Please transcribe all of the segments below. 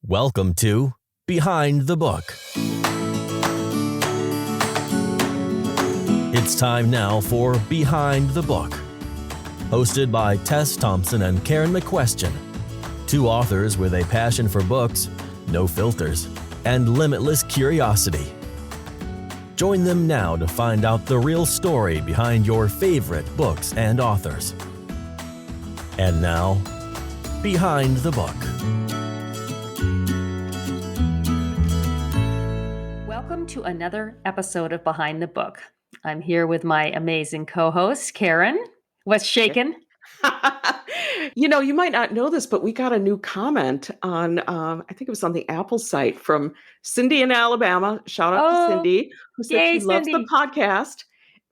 Welcome to Behind the Book. It's time now for Behind the Book, hosted by Tess Thompson and Karen McQuestion, two authors with a passion for books, no filters, and limitless curiosity. Join them now to find out the real story behind your favorite books and authors. And now, Behind the Book. Welcome to another episode of Behind the Book. I'm here with my amazing co-host, Karen. What's shaking? You might not know this, but we got a new comment on, I think it was on the Apple site from Cindy in Alabama. Shout out to Cindy, who said yay, she loves Cindy. the podcast.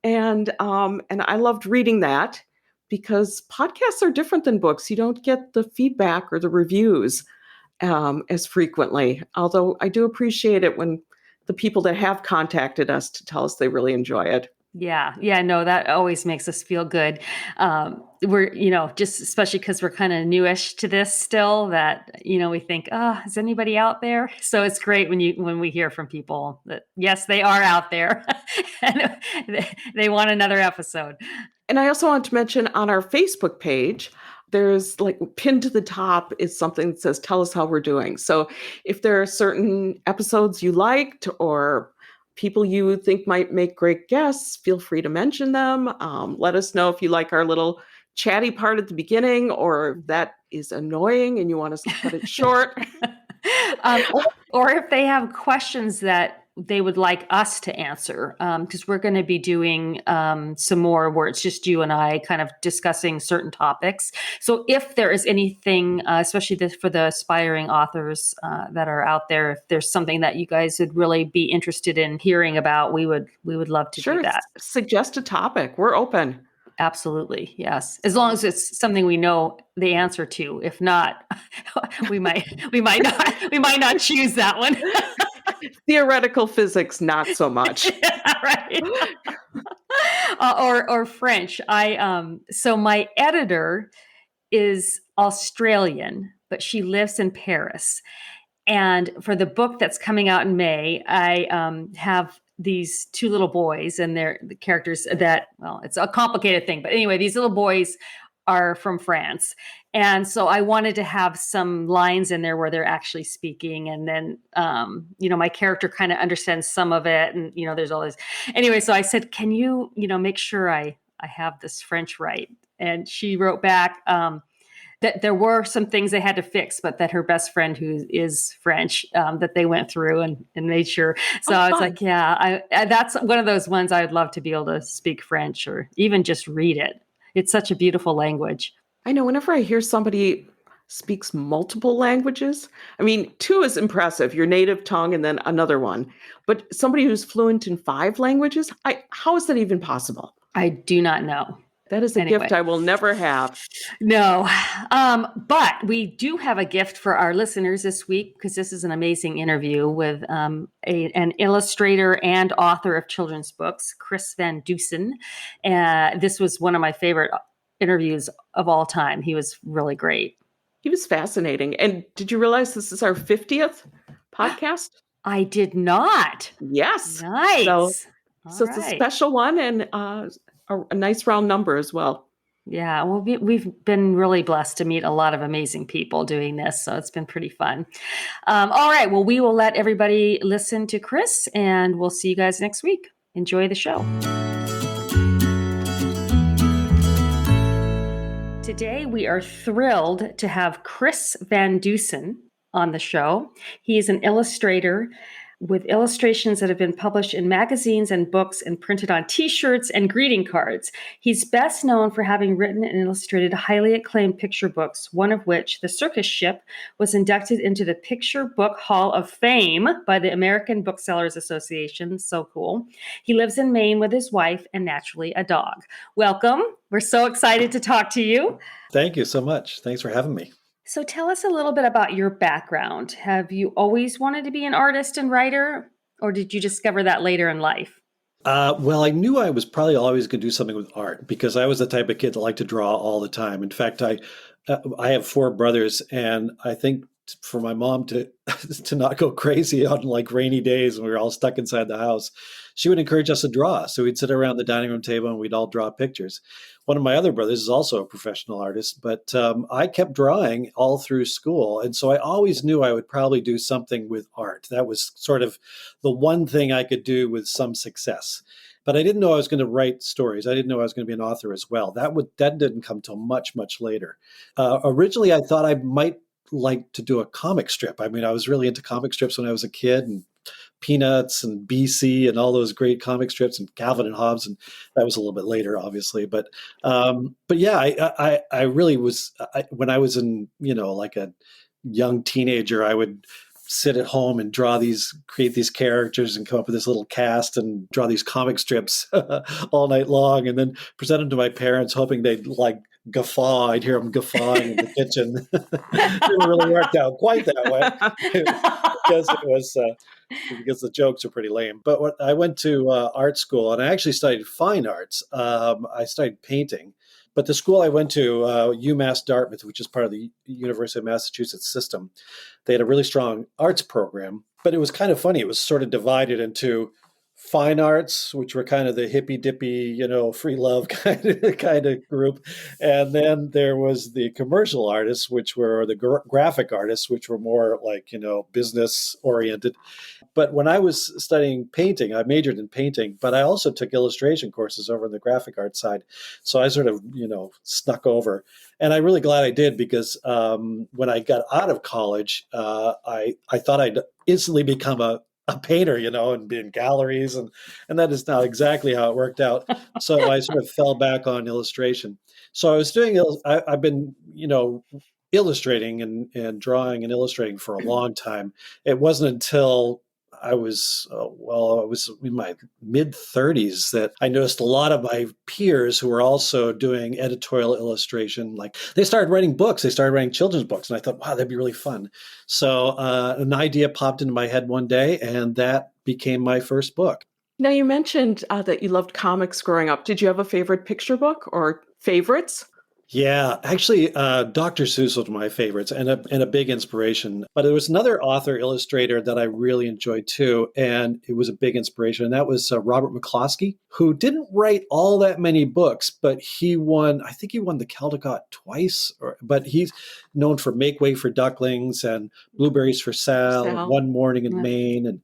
And I loved reading that because podcasts are different than books. You don't get the feedback or the reviews as frequently, although I do appreciate it when the people that have contacted us to tell us they really enjoy it. Yeah, no, that always makes us feel good. We're, just especially because we're kind of newish to this still, that, we think, is anybody out there? So it's great when we hear from people that, yes, they are out there and they want another episode. And I also want to mention on our Facebook page, there's pinned to the top is something that says, tell us how we're doing. So if there are certain episodes you liked or people you think might make great guests, feel free to mention them. Let us know if you like our little chatty part at the beginning or if that is annoying and you want us to cut it short. Or if they have questions that they would like us to answer, because we're going to be doing some more where it's just you and I kind of discussing certain topics. So if there is anything, especially for the aspiring authors that are out there, if there's something that you guys would really be interested in hearing about, we would love to do that. Suggest a topic. We're open. Absolutely. Yes. As long as it's something we know the answer to. If not, we might not choose that one. Theoretical physics, not so much. Right. Or French. So my editor is Australian, but she lives in Paris. And for the book that's coming out in May, I have these two little boys, and they're the characters that, well, it's a complicated thing, but anyway, these little boys are from France. And so I wanted to have some lines in there where they're actually speaking. And then, my character kind of understands some of it. And, there's all this. Anyway, so I said, can you, make sure I have this French right? And she wrote back, that there were some things they had to fix, but that her best friend, who is French, that they went through and made sure. So I was like, yeah, that's one of those ones I'd love to be able to speak French or even just read it. It's such a beautiful language. I know whenever I hear somebody speaks multiple languages, I mean, two is impressive, your native tongue and then another one. But somebody who's fluent in 5 languages, how is that even possible? I do not know. That is a gift I will never have. No. But we do have a gift for our listeners this week, because this is an amazing interview with an illustrator and author of children's books, Chris Van Dusen. This was one of my favorite interviews of all time. He was really great. He was fascinating. And did you realize this is our 50th podcast? I did not. Yes. Nice. So it's a special one and a nice round number as well. Yeah, well, we've been really blessed to meet a lot of amazing people doing this, so it's been pretty fun. All right, well, we will let everybody listen to Chris, and we'll see you guys next week. Enjoy the show. Today, we are thrilled to have Chris Van Dusen on the show. He is an illustrator with illustrations that have been published in magazines and books and printed on T-shirts and greeting cards. He's best known for having written and illustrated highly acclaimed picture books, one of which, The Circus Ship, was inducted into the Picture Book Hall of Fame by the American Booksellers Association. So cool. He lives in Maine with his wife and, naturally, a dog. Welcome. We're so excited to talk to you. Thank you so much. Thanks for having me. So tell us a little bit about your background. Have you always wanted to be an artist and writer, or did you discover that later in life? Well, I knew I was probably always going to do something with art because I was the type of kid that liked to draw all the time. In fact, I have 4 brothers, and I think for my mom to to not go crazy on like rainy days when we were all stuck inside the house, she would encourage us to draw. So we'd sit around the dining room table and we'd all draw pictures. One of my other brothers is also a professional artist, but I kept drawing all through school. And so I always knew I would probably do something with art. That was sort of the one thing I could do with some success. But I didn't know I was going to write stories. I didn't know I was going to be an author as well. That didn't come till much, much later. Originally, I thought I might like to do a comic strip. I mean, I was really into comic strips when I was a kid, and Peanuts and BC and all those great comic strips, and Calvin and Hobbes, and that was a little bit later, obviously. But yeah, I really was. When I was in, like a young teenager, I would sit at home and create these characters and come up with this little cast and draw these comic strips all night long, and then present them to my parents, hoping they'd like guffaw. I'd hear them guffawing in the kitchen. It didn't really work out quite that way because it was because the jokes are pretty lame. But I went to art school, and I actually studied fine arts. I studied painting. But the school I went to, UMass Dartmouth, which is part of the University of Massachusetts system, they had a really strong arts program. But it was kind of funny. It was sort of divided into fine arts, which were kind of the hippy dippy, free love kind of group, and then there was the commercial artists, which were the graphic artists, which were more like business oriented. But when I was studying painting, I majored in painting, but I also took illustration courses over on the graphic art side. So I sort of, snuck over. And I'm really glad I did, because when I got out of college, I thought I'd instantly become a painter, and be in galleries. And that is not exactly how it worked out. So I sort of fell back on illustration. So I was I've been, illustrating and drawing and illustrating for a long time. It wasn't until I was in my mid 30s that I noticed a lot of my peers who were also doing editorial illustration, like they started writing books, they started writing children's books. And I thought, wow, that'd be really fun. So an idea popped into my head one day, and that became my first book. Now, you mentioned that you loved comics growing up. Did you have a favorite picture book or favorites? Yeah, actually, Dr. Seuss was my favorites and a big inspiration. But there was another author illustrator that I really enjoyed too, and it was a big inspiration, and that was Robert McCloskey, who didn't write all that many books, but I think he won the Caldecott twice. But he's known for Make Way for Ducklings and Blueberries for Sal, One Morning in Maine, and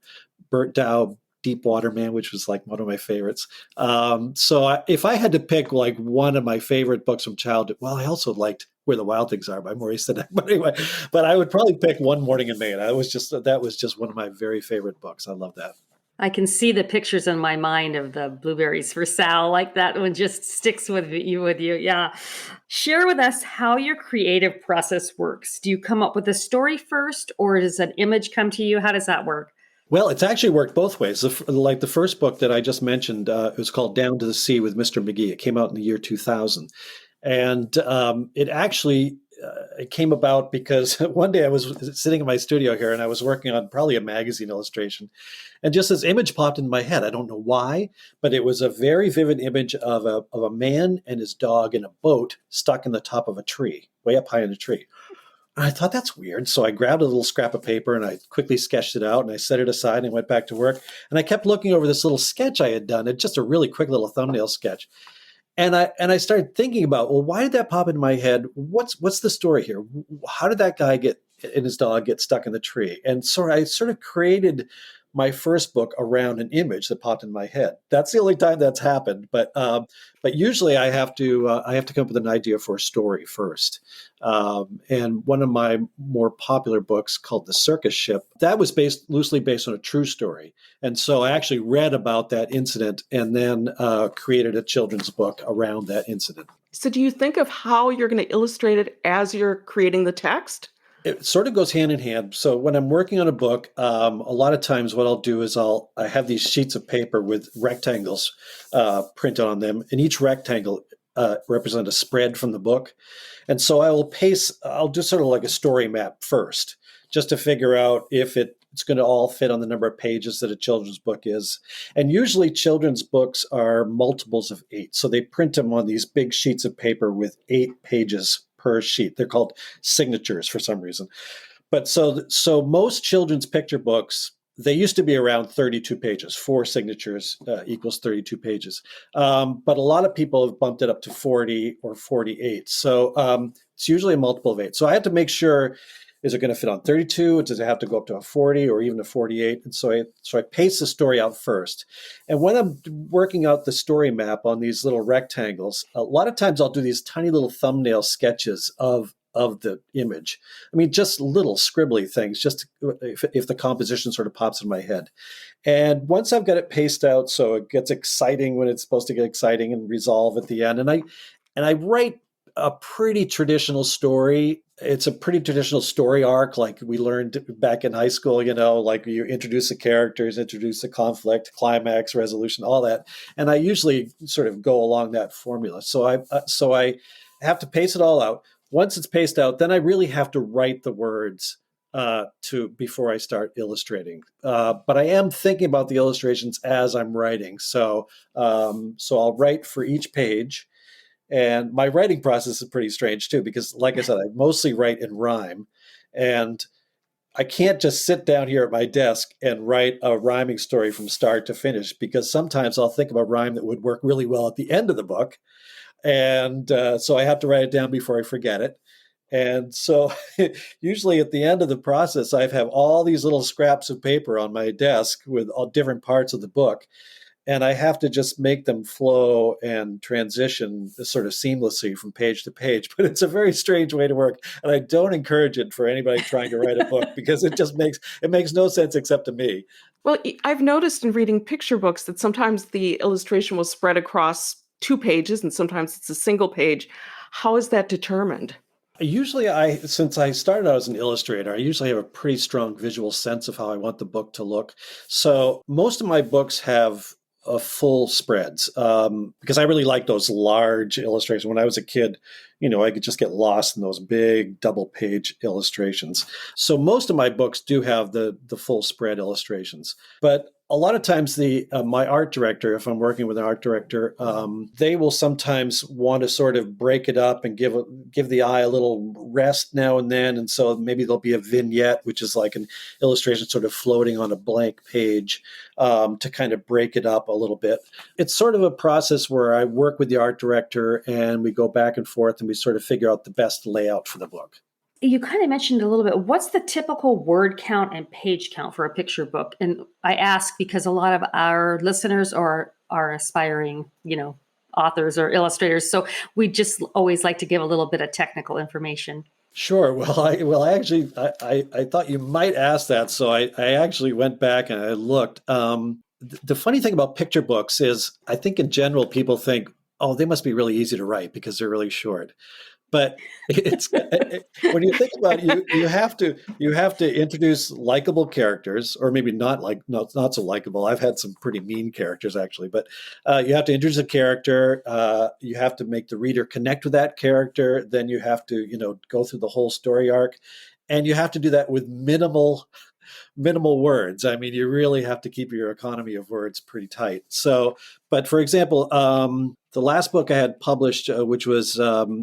Bert Dow, Deepwater Man, which was like one of my favorites. If I had to pick like one of my favorite books from childhood, well, I also liked Where the Wild Things Are by Maurice Sendak. But anyway, I would probably pick One Morning in May. That was just one of my very favorite books. I love that. I can see the pictures in my mind of the Blueberries for Sal. Like that one just sticks with you. Yeah. Share with us how your creative process works. Do you come up with a story first, or does an image come to you? How does that work? Well, it's actually worked both ways. Like the first book that I just mentioned, it was called Down to the Sea with Mr. McGee. It came out in the year 2000. And it came about because one day I was sitting in my studio here, and I was working on probably a magazine illustration. And just this image popped into my head. I don't know why, but it was a very vivid image of a man and his dog in a boat stuck in the top of a tree, way up high in a tree. And I thought, that's weird. So I grabbed a little scrap of paper and I quickly sketched it out, and I set it aside and went back to work. And I kept looking over this little sketch I had done. It's just a really quick little thumbnail sketch. And I started thinking about, well, why did that pop in my head? What's the story here? How did that guy and his dog get stuck in the tree? And so I sort of created my first book around an image that popped in my head. That's the only time that's happened. But usually I have to come up with an idea for a story first. And one of my more popular books, called The Circus Ship, that was loosely based on a true story. And so I actually read about that incident and then created a children's book around that incident. So do you think of how you're going to illustrate it as you're creating the text? It sort of goes hand in hand. So when I'm working on a book, a lot of times what I'll do is I have these sheets of paper with rectangles printed on them, and each rectangle represent a spread from the book. And so I'll do sort of like a story map first, just to figure out if it's going to all fit on the number of pages that a children's book is. And usually children's books are multiples of 8. So they print them on these big sheets of paper with 8 pages per sheet. They're called signatures for some reason. But so most children's picture books, they used to be around 32 pages. 4 signatures equals 32 pages. But a lot of people have bumped it up to 40 or 48. So it's usually a multiple of 8. So I have to make sure, is it going to fit on 32? Does it have to go up to a 40 or even a 48? And so I pace the story out first. And when I'm working out the story map on these little rectangles, a lot of times I'll do these tiny little thumbnail sketches of the image. I mean, just little scribbly things, just if the composition sort of pops in my head. And once I've got it paced out so it gets exciting when it's supposed to get exciting and resolve at the end, and I write a pretty traditional story. It's a pretty traditional story arc, like we learned back in high school, like you introduce the characters, introduce the conflict, climax, resolution, all that. And I usually sort of go along that formula. So I have to pace it all out. Once it's paced out, then I really have to write the words before I start illustrating. But I am thinking about the illustrations as I'm writing. So I'll write for each page. And my writing process is pretty strange too, because like I said, I mostly write in rhyme, and I can't just sit down here at my desk and write a rhyming story from start to finish, because sometimes I'll think of a rhyme that would work really well at the end of the book. And so I have to write it down before I forget it. And so usually at the end of the process, I have all these little scraps of paper on my desk with all different parts of the book. And I have to just make them flow and transition sort of seamlessly from page to page. But it's a very strange way to work. And I don't encourage it for anybody trying to write a book, because it makes no sense except to me. Well, I've noticed in reading picture books that sometimes the illustration will spread across 2 pages and sometimes it's a single page. How is that determined? Usually since I started out as an illustrator, I usually have a pretty strong visual sense of how I want the book to look. So most of my books have full spreads, because I really like those large illustrations. When I was a kid, I could just get lost in those big double page illustrations. So most of my books do have the full spread illustrations. But a lot of times my art director, if I'm working with an art director, they will sometimes want to sort of break it up and give the eye a little rest now and then. And so maybe there'll be a vignette, which is like an illustration sort of floating on a blank page, to kind of break it up a little bit. It's sort of a process where I work with the art director and we go back and forth and we sort of figure out the best layout for the book. You kind of mentioned a little bit, what's the typical word count and page count for a picture book? And I ask because a lot of our listeners are aspiring, authors or illustrators. So we just always like to give a little bit of technical information. Sure. Well, I thought you might ask that. So I actually went back and I looked. The funny thing about picture books is I think in general, people think, oh, they must be really easy to write because they're really short. But it's when you think about it, you have to introduce likable characters, or maybe not so likable. I've had some pretty mean characters actually, but you have to introduce a character. You have to make the reader connect with that character. Then you have to go through the whole story arc, and you have to do that with minimal words. I mean, you really have to keep your economy of words pretty tight. So, but for example, the last book I had published, which was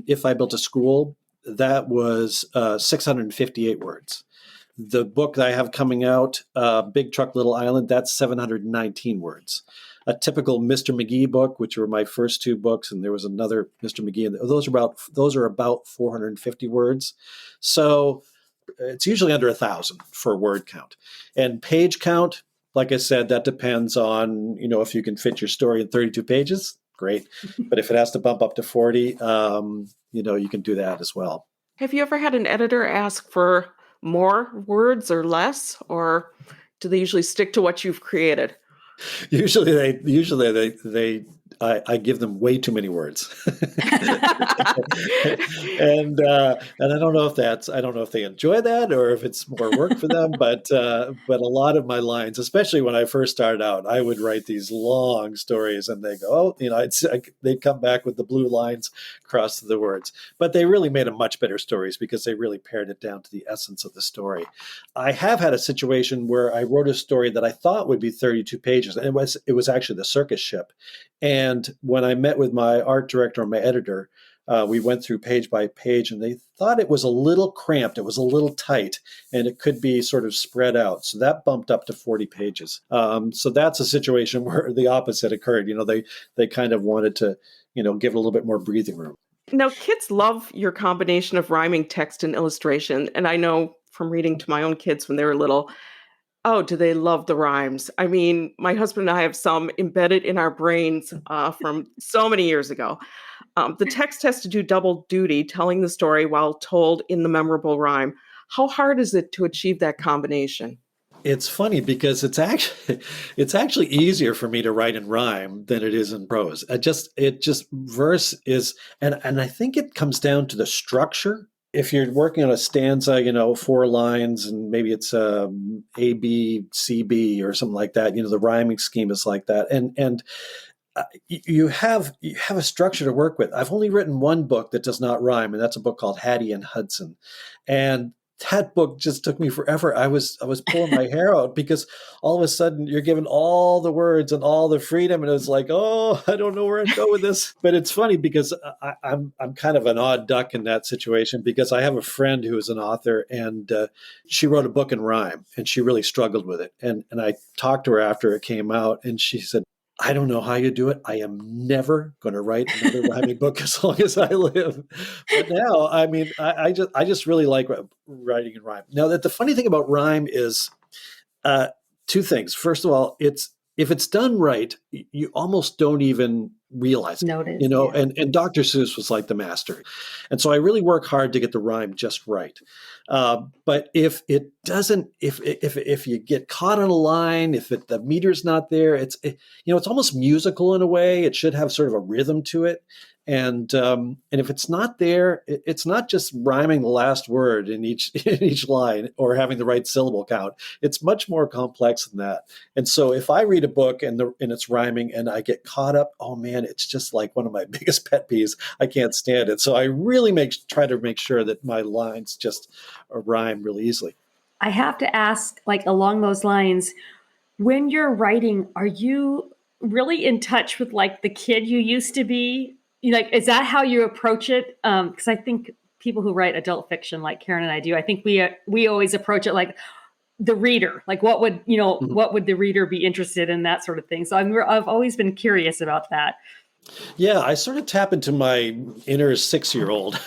If I Built a School, that was 658 words. The book that I have coming out, Big Truck, Little Island, that's 719 words. A typical Mr. McGee book, which were my first 2 books, and there was another Mr. McGee, and those are about 450 words. So it's usually under 1,000 for word count. And page count, like I said, that depends on, if you can fit your story in 32 pages, great. But if it has to bump up to 40, you can do that as well. Have you ever had an editor ask for more words or less, or do they usually stick to what you've created? Usually I give them way too many words. And I don't know if they enjoy that or if it's more work for them, but a lot of my lines, especially when I first started out, I would write these long stories and they go, they'd come back with the blue lines across the words, but they really made them much better stories because they really pared it down to the essence of the story. I have had a situation where I wrote a story that I thought would be 32 pages, and it was actually The Circus Ship. And when I met with my art director and my editor, We went through page by page, and they thought it was a little cramped. It was a little tight, and it could be sort of spread out. So that bumped up to 40 pages. So that's a situation where the opposite occurred. They kind of wanted to, give it a little bit more breathing room. Now, kids love your combination of rhyming text and illustration. And I know from reading to my own kids when they were little, oh, do they love the rhymes? I mean, my husband and I have some embedded in our brains from so many years ago. The text has to do double duty, telling the story while told in the memorable rhyme. How hard is it to achieve that combination? It's funny because it's actually easier for me to write in rhyme than it is in prose. Verse is, and I think it comes down to the structure. If you're working on a stanza, 4 lines, and maybe it's A, B, C, B, or something like that, the rhyming scheme is like that. And you have a structure to work with. I've only written one book that does not rhyme, and that's a book called Hattie and Hudson. And that book just took me forever. I was pulling my hair out because all of a sudden you're given all the words and all the freedom, and it's like, oh, I don't know where to go with this. But it's funny because I'm kind of an odd duck in that situation, because I have a friend who is an author, and she wrote a book in rhyme, and she really struggled with it. And I talked to her after it came out, and she said, I don't know how you do it. I am never going to write another rhyming book as long as I live. But now, I mean, I just really like writing in rhyme. Now, that the funny thing about rhyme is 2 things. First of all, if it's done right, you almost don't even realize it. Notice, yeah. Yeah. And Dr. Seuss was like the master. And so I really work hard to get the rhyme just right. But if it doesn't, if you get caught on a line, the meter's not there, it's almost musical in a way. It should have sort of a rhythm to it. And if it's not there, it's not just rhyming the last word in each line or having the right syllable count. It's much more complex than that. And so if I read a book and it's rhyming and I get caught up, oh man, it's just like one of my biggest pet peeves. I can't stand it. So I really try to make sure that my lines just rhyme really easily. I have to ask, like along those lines, when you're writing, are you really in touch with like the kid you used to be? Like, is that how you approach it? Because I think people who write adult fiction, like Karen and I do, I think we always approach it like the reader. Like, what would what would the reader be interested in, that sort of thing. So I've always been curious about that. Yeah, I sort of tap into my inner 6-year-old,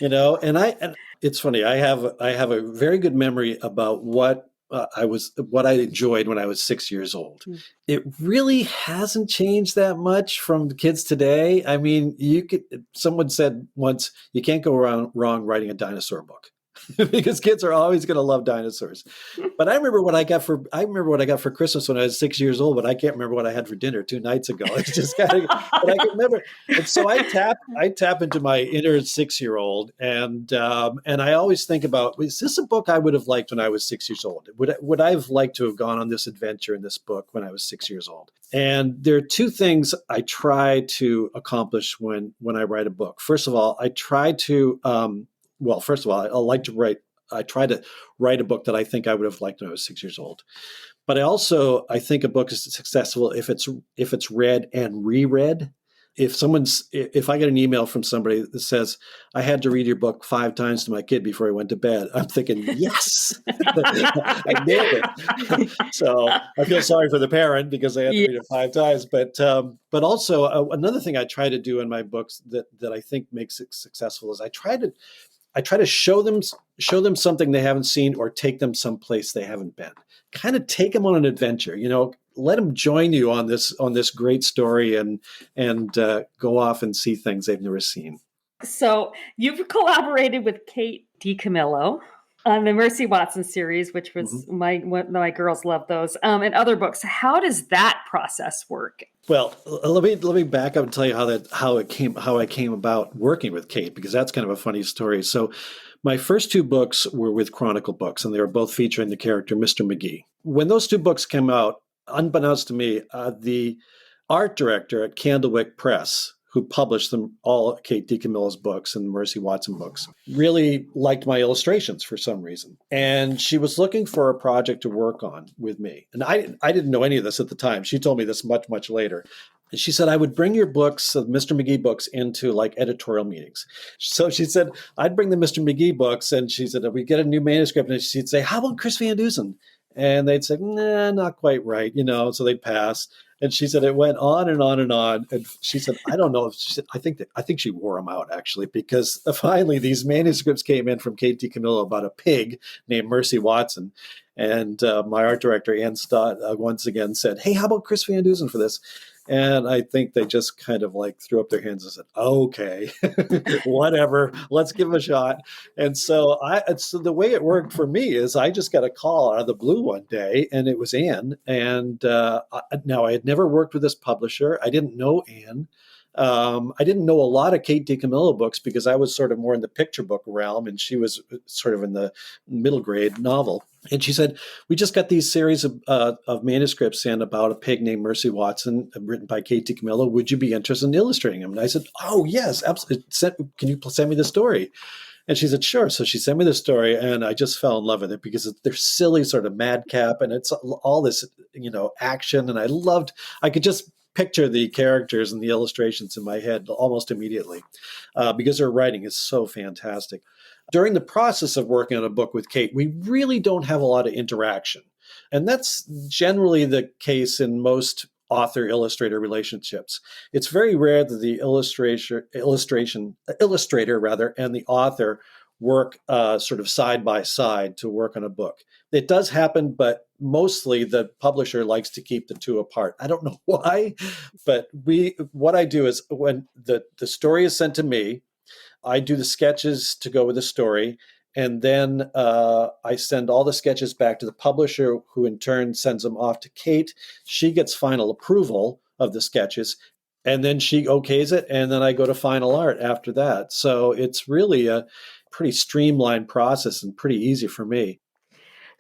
and it's funny. I have a very good memory about what I enjoyed when I was 6 years old. Mm. It really hasn't changed that much from the kids today. I mean, someone said once, you can't go wrong writing a dinosaur book. Because kids are always going to love dinosaurs. But I remember what I got for Christmas when I was 6 years old, but I can't remember what I had for dinner 2 nights ago. It's just kind of, but I can remember. And so I tap into my inner 6-year-old, and I always think about, is this a book I would have liked when I was 6 years old? Would I have liked to have gone on this adventure in this book when I was 6 years old? And there are 2 things I try to accomplish when I write a book. First of all, I try to I try to write a book that I think I would have liked when I was 6 years old. But I think a book is successful if it's read and reread. If I get an email from somebody that says, I had to read your book 5 times to my kid before he went to bed, I'm thinking, yes, I nailed it. So I feel sorry for the parent because they had to read it 5 times. But also another thing I try to do in my books that I think makes it successful is I try to show them something they haven't seen, or take them someplace they haven't been. Kind of take them on an adventure, let them join you on this great story and go off and see things they've never seen. So you've collaborated with Kate DiCamillo on the Mercy Watson series, which was my girls love those, and other books. How does that process work? Well, let me back up and tell you how I came about working with Kate, because that's kind of a funny story. So my first 2 books were with Chronicle Books, and they were both featuring the character Mr. McGee. When those 2 books came out, unbeknownst to me, the art director at Candlewick Press, who published them all, Kate DiCamillo's books and the Mercy Watson books, really liked my illustrations for some reason. And she was looking for a project to work on with me. And I didn't know any of this at the time. She told me this much, much later. And she said, I would bring your books, Mr. McGee books, into like editorial meetings. So she said, I'd bring the Mr. McGee books, and she said, we get a new manuscript, and she'd say, how about Chris Van Dusen? And they'd say, nah, not quite right, so they'd pass. And she said it went on and on and on. And she said, I don't know. She said, I think she wore them out, actually, because finally these manuscripts came in from Kate DiCamillo about a pig named Mercy Watson. And my art director, Ann Stott, once again said, hey, how about Chris Van Dusen for this? And I think they just kind of like threw up their hands and said, okay, whatever, let's give it a shot. And so the way it worked for me is I just got a call out of the blue one day, and it was Ann. And now I had never worked with this publisher. I didn't know Ann. I didn't know a lot of Kate DiCamillo books because I was sort of more in the picture book realm, and she was sort of in the middle grade novel. And she said, we just got these series of manuscripts in about a pig named Mercy Watson, written by Kate DiCamillo. Would you be interested in illustrating them? And I said, oh, yes, absolutely. Can you send me the story? And she said, sure. So she sent me the story, and I just fell in love with it because they're silly, sort of madcap, and it's all this, action. And I could just picture the characters and the illustrations in my head almost immediately because her writing is so fantastic. During the process of working on a book with Kate, we really don't have a lot of interaction. And that's generally the case in most author-illustrator relationships. It's very rare that the illustrator and the author work sort of side by side to work on a book. It does happen, but mostly the publisher likes to keep the two apart. I don't know why, but what I do is when the story is sent to me, I do the sketches to go with the story, and then I send all the sketches back to the publisher, who in turn sends them off to Kate. She gets final approval of the sketches, and then she okays it, and then I go to final art after that. So it's really a pretty streamlined process and pretty easy for me.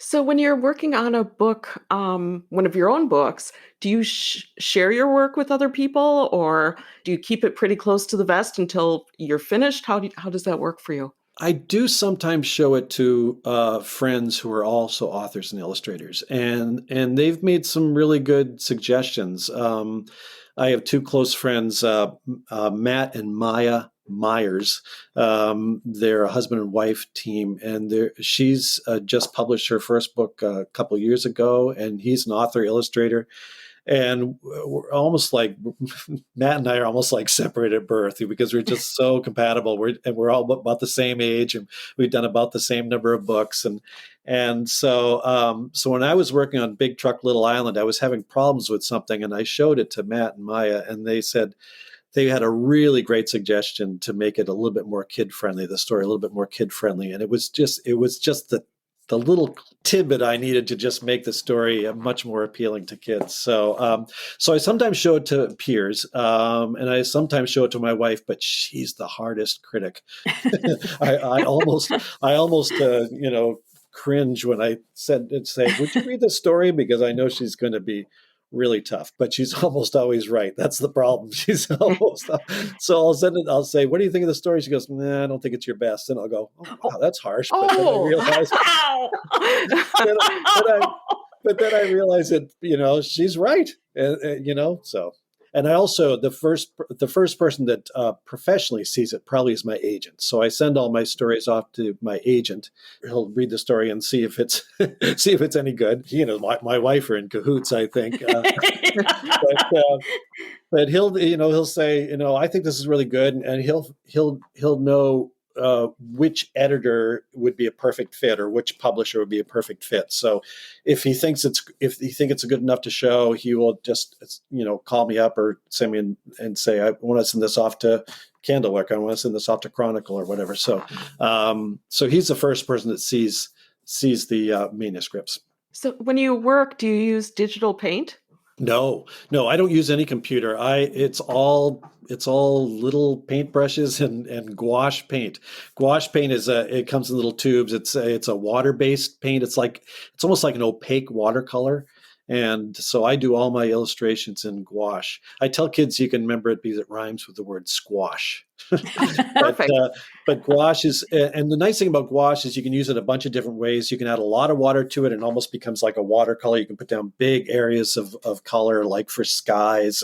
So when you're working on a book, one of your own books, do you share your work with other people, or do you keep it pretty close to the vest until you're finished? How does that work for you? I do sometimes show it to friends who are also authors and illustrators, and they've made some really good suggestions. I have two close friends, Matt and Maya Myers. They're a husband and wife team, and she's just published her first book a couple of years ago, and he's an author illustrator. And we're almost like Matt and I are almost like separated at birth because we're just so compatible. We're all about the same age, and we've done about the same number of books. And so when I was working on Big Truck Little Island, I was having problems with something, and I showed it to Matt and Maya, and they said they had a really great suggestion to make it a little bit more kid friendly. The story a little bit more kid friendly, and it was just the little tidbit I needed to just make the story much more appealing to kids. So I sometimes show it to peers, and I sometimes show it to my wife, but she's the hardest critic. I almost cringe when I say, would you read the story? Because I know she's going to be really tough, but she's almost always right. That's the problem. She's almost so I'll say, what do you think of the story? She goes, nah, I don't think it's your best. And I'll go, oh, wow, that's harsh. But then I realize but then I realize that, she's right. So. And I also, the first person that professionally sees it probably is my agent. So I send all my stories off to my agent. He'll read the story and see if it's any good. My wife are in cahoots, I think. But he'll say, I think this is really good, and he'll know which editor would be a perfect fit or which publisher would be a perfect fit. So if he thinks it's good enough to show, he will just call me up or send me and say, I want to send this off to Candlewick, I want to send this off to Chronicle or whatever. So he's the first person that sees the manuscripts. So when you work, do you use digital paint? No, I don't use any computer. It's all little paintbrushes and gouache paint. Gouache paint it comes in little tubes. It's a water-based paint. It's almost like an opaque watercolor. And so I do all my illustrations in gouache. I tell kids you can remember it because it rhymes with the word squash. Perfect. But gouache is, and the nice thing about gouache is you can use it a bunch of different ways. You can add a lot of water to it and almost becomes like a watercolor. You can put down big areas of color, like for skies,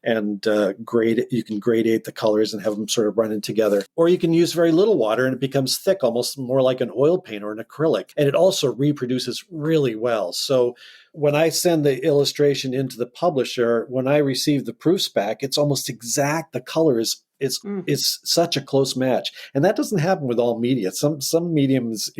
and grade. You can gradate the colors and have them sort of running together. Or you can use very little water and it becomes thick, almost more like an oil paint or an acrylic. And it also reproduces really well. So when I send the illustration into the publisher, when I receive the proofs back, it's almost exact. The colors, it's such a close match. And that doesn't happen with all media. Some mediums,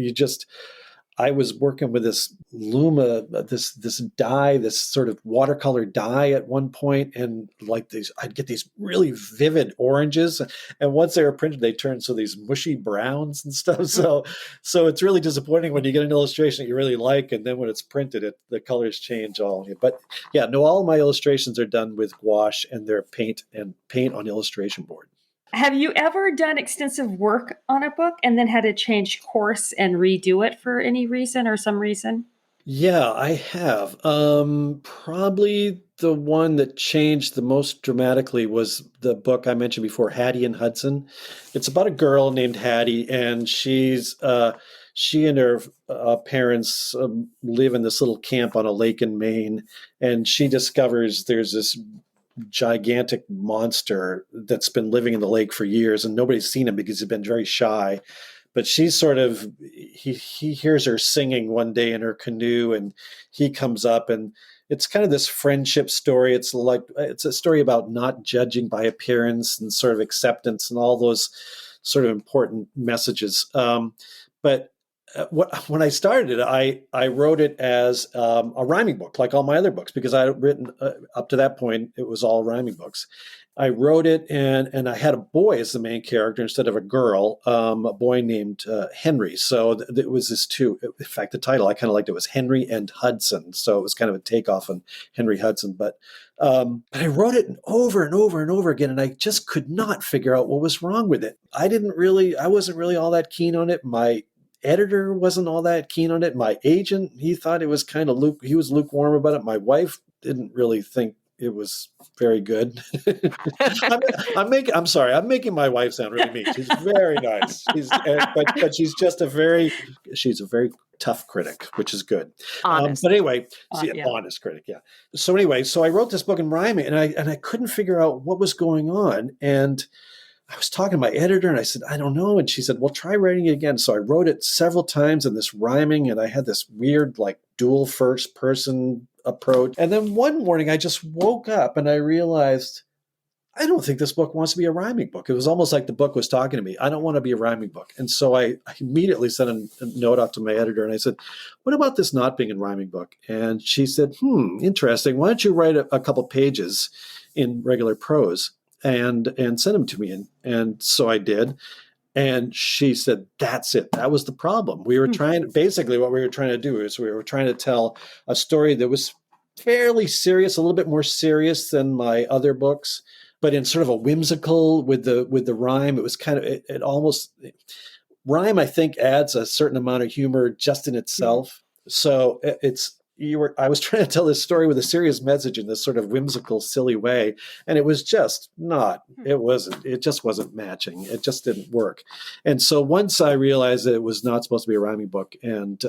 I was working with this Luma, this dye, this sort of watercolor dye at one point, and like I'd get these really vivid oranges, and once they were printed, they turned so these mushy browns and stuff. So it's really disappointing when you get an illustration that you really like, and then when it's printed, the colors change all. But yeah, no, all of my illustrations are done with gouache, and they're paint on illustration board. Have you ever done extensive work on a book and then had to change course and redo it for any reason or some reason? Yeah, I have. Probably the one that changed the most dramatically was the book I mentioned before, Hattie and Hudson. It's about a girl named Hattie, and she and her parents live in this little camp on a lake in Maine, and she discovers there's this gigantic monster that's been living in the lake for years, and nobody's seen him because he's been very shy. But she's he hears her singing one day in her canoe, and he comes up, and it's kind of this friendship story. It's a story about not judging by appearance and sort of acceptance and all those sort of important messages. But when I started it, I wrote it as a rhyming book, like all my other books, because I had written up to that point, it was all rhyming books. I wrote it, and I had a boy as the main character instead of a girl, a boy named Henry. So it was this two. In fact, the title I kind of liked. It was Henry and Hudson. So it was kind of a takeoff on Henry Hudson. But I wrote it over and over and over again, and I just could not figure out what was wrong with it. I wasn't really all that keen on it. My editor wasn't all that keen on it. My agent, he thought it was kind of he was lukewarm about it. My wife didn't really think it was very good. I'm making my wife sound really mean. She's very nice. But she's a very tough critic, which is good. Honest. But anyway, Yeah. honest critic. Yeah. So anyway, I wrote this book in rhyming, and I couldn't figure out what was going on. And I was talking to my editor, and I said, I don't know. And she said, well, try writing it again. So I wrote it several times in this rhyming, and I had this weird, like, dual first person approach. And then one morning I just woke up and I realized, I don't think this book wants to be a rhyming book. It was almost like the book was talking to me. I don't want to be a rhyming book. And so I immediately sent a note out to my editor, and I said, what about this not being a rhyming book? And she said, interesting. Why don't you write a couple pages in regular prose and send them to me? And so I did. And she said, that's it. That was the problem. We were basically what we were trying to do is we were trying to tell a story that was fairly serious, a little bit more serious than my other books, but in sort of a whimsical with the rhyme. It was kind of, it almost, rhyme, I think, adds a certain amount of humor just in itself. So I was trying to tell this story with a serious message in this sort of whimsical, silly way. And it was just it just wasn't matching. It just didn't work. And so once I realized that it was not supposed to be a rhyming book, and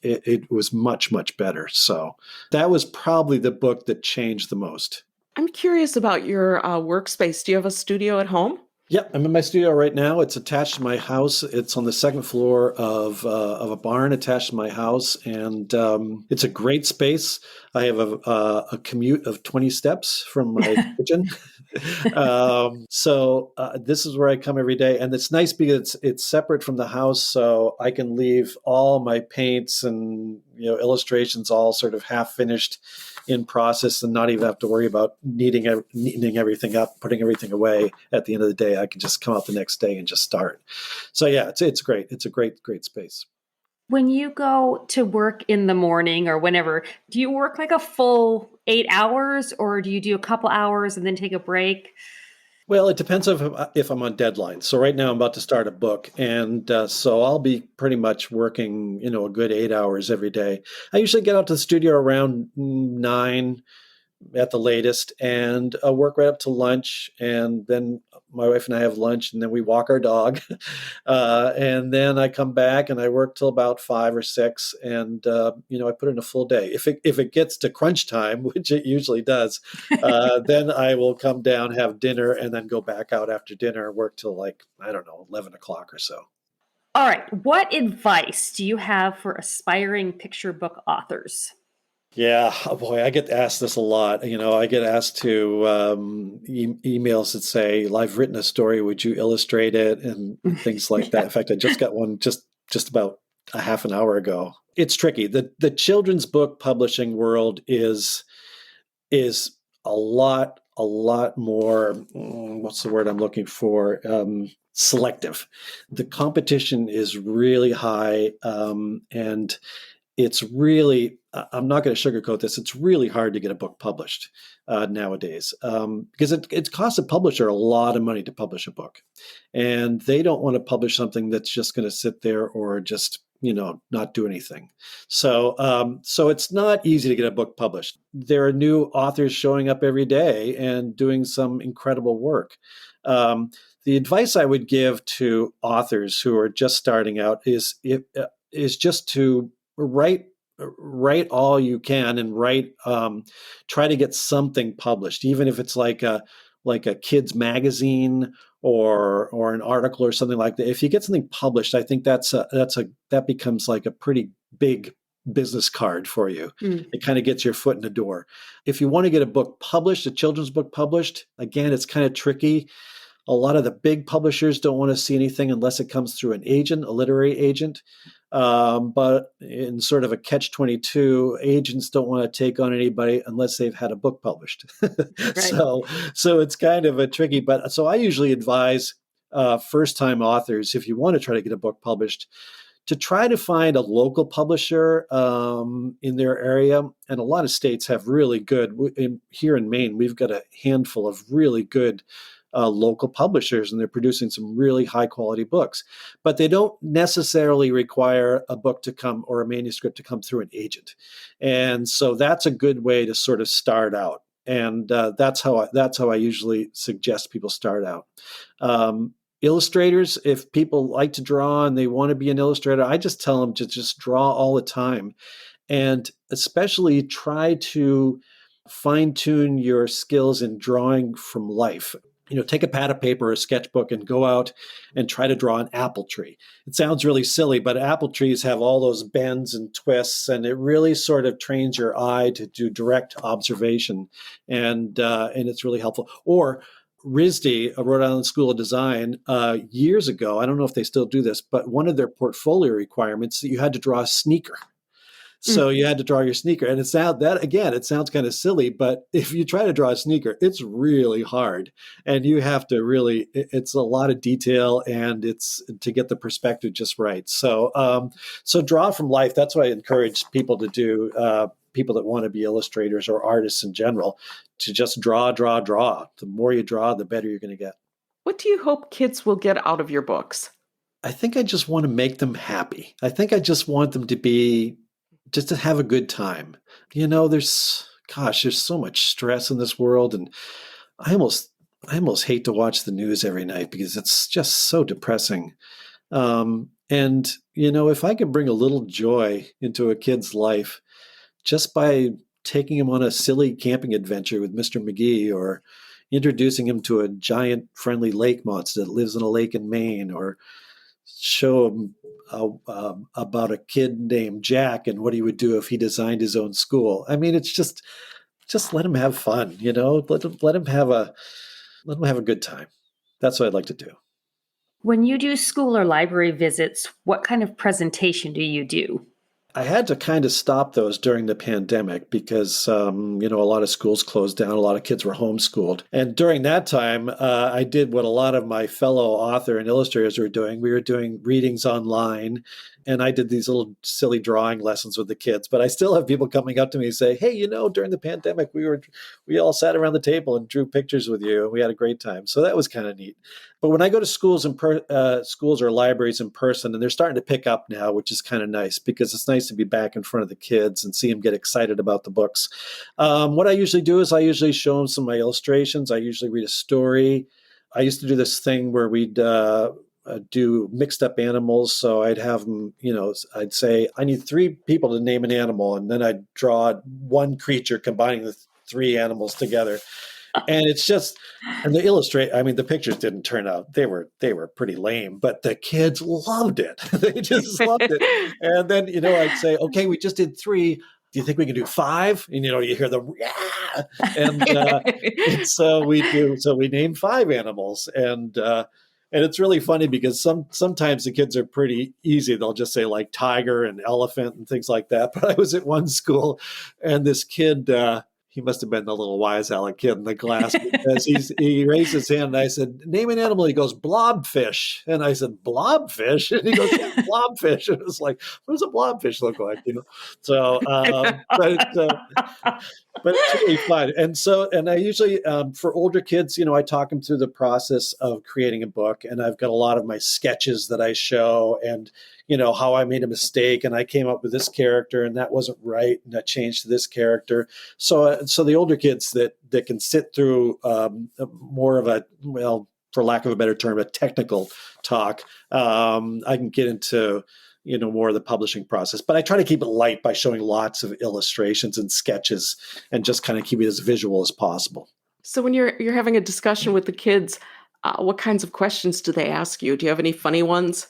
it was much, much better. So that was probably the book that changed the most. I'm curious about your workspace. Do you have a studio at home? Yep, I'm in my studio right now. It's attached to my house. It's on the second floor of a barn attached to my house, and it's a great space. I have a commute of 20 steps from my kitchen. So this is where I come every day, and it's nice because it's separate from the house, so I can leave all my paints and illustrations all sort of half finished in process, and not even have to worry about neating everything up, putting everything away at the end of the day. I can just come out the next day and just start. So yeah, it's great. It's a great space. When you go to work in the morning or whenever, do you work like a full 8 hours, or do you do a couple hours and then take a break? Well, it depends if I'm on deadline. So right now I'm about to start a book, and so I'll be pretty much working, a good 8 hours every day. I usually get out to the studio around 9, at the latest, and work right up to lunch. And then my wife and I have lunch, and then we walk our dog. And then I come back and I work till about 5 or 6. And, I put in a full day. If it gets to crunch time, which it usually does, then I will come down, have dinner, and then go back out after dinner and work till 11 o'clock or so. All right. What advice do you have for aspiring picture book authors? Yeah, oh boy, I get asked this a lot. I get asked to emails that say, "I've written a story. Would you illustrate it?" and things like that. In fact, I just got one just about a half an hour ago. It's tricky. The children's book publishing world is a lot more. What's the word I'm looking for? Selective. The competition is really high, and it's really, I'm not going to sugarcoat this, it's really hard to get a book published nowadays, because it costs a publisher a lot of money to publish a book. And they don't want to publish something that's just going to sit there or just, not do anything. So it's not easy to get a book published. There are new authors showing up every day and doing some incredible work. The advice I would give to authors who are just starting out is just to write all you can and try to get something published, even if it's like a kid's magazine or an article or something like that. If you get something published, I think that becomes like a pretty big business card for you. It kind of gets your foot in the door. If you want to get a book published, a children's book published, again, it's kind of tricky. A lot of the big publishers don't want to see anything unless it comes through an agent, a literary agent. But in sort of a catch-22, agents don't want to take on anybody unless they've had a book published. Right. So it's kind of a tricky. But so I usually advise first-time authors, if you want to try to get a book published, to try to find a local publisher in their area. And a lot of states have really good. Here in Maine, we've got a handful of really good local publishers, and they're producing some really high quality books, but they don't necessarily require a book to come or a manuscript to come through an agent. And so that's a good way to sort of start out. And that's how I usually suggest people start out. Illustrators, if people like to draw and they want to be an illustrator, I just tell them to just draw all the time, and especially try to fine tune your skills in drawing from life. Take a pad of paper or a sketchbook and go out and try to draw an apple tree. It sounds really silly, but apple trees have all those bends and twists, and it really sort of trains your eye to do direct observation, and it's really helpful. Or RISD, Rhode Island School of Design, years ago, I don't know if they still do this, but one of their portfolio requirements that you had to draw a sneaker. So you had to draw your sneaker. And it sounds kind of silly, but if you try to draw a sneaker, it's really hard. And you have to really, it's a lot of detail, and it's to get the perspective just right. So draw from life. That's what I encourage people to do, people that want to be illustrators or artists in general, to just draw. The more you draw, the better you're going to get. What do you hope kids will get out of your books? I think I just want to make them happy. I think I just want them just to have a good time. There's so much stress in this world, and I almost hate to watch the news every night because it's just so depressing. And if I could bring a little joy into a kid's life just by taking him on a silly camping adventure with Mr. McGee, or introducing him to a giant friendly lake monster that lives in a lake in Maine, or show him about a kid named Jack and what he would do if he designed his own school. I mean, it's just let him have fun, let him have a good time. That's what I'd like to do. When you do school or library visits, what kind of presentation do you do? I had to kind of stop those during the pandemic because, a lot of schools closed down. A lot of kids were homeschooled. And during that time, I did what a lot of my fellow author and illustrators were doing. We were doing readings online. and I did these little silly drawing lessons with the kids. But I still have people coming up to me and say, "Hey, during the pandemic, we all sat around the table and drew pictures with you, and we had a great time." So that was kind of neat. But when I go to schools schools or libraries in person, and they're starting to pick up now, which is kind of nice because it's nice to be back in front of the kids and see them get excited about the books. What I usually do is I usually show them some of my illustrations. I usually read a story. I used to do this thing where we'd do mixed up animals. So I'd have them, I'd say, I need 3 people to name an animal. And then I'd draw one creature combining the 3 animals together. And it's just, and the pictures didn't turn out, they were pretty lame, but the kids loved it. They just loved it. And then, I'd say, okay, we just did 3. Do you think we can do 5? And, you hear them, yeah. And so we named 5 animals. And it's really funny because sometimes the kids are pretty easy. They'll just say like tiger and elephant and things like that. But I was at one school and this kid, he must have been the little wise Alec kid in the class because he raised his hand and I said, name an animal. He goes, blobfish. And I said, blobfish? And he goes, yeah, blobfish. And it was like, what does a blobfish look like? So, but it's really fun. And I usually, for older kids, I talk them through the process of creating a book. And I've got a lot of my sketches that I show and, how I made a mistake and I came up with this character and that wasn't right. And I changed to this character. So the older kids that can sit through more of a, well, for lack of a better term, a technical talk, I can get into, more of the publishing process. But I try to keep it light by showing lots of illustrations and sketches and just kind of keep it as visual as possible. So when you're having a discussion with the kids, what kinds of questions do they ask you? Do you have any funny ones?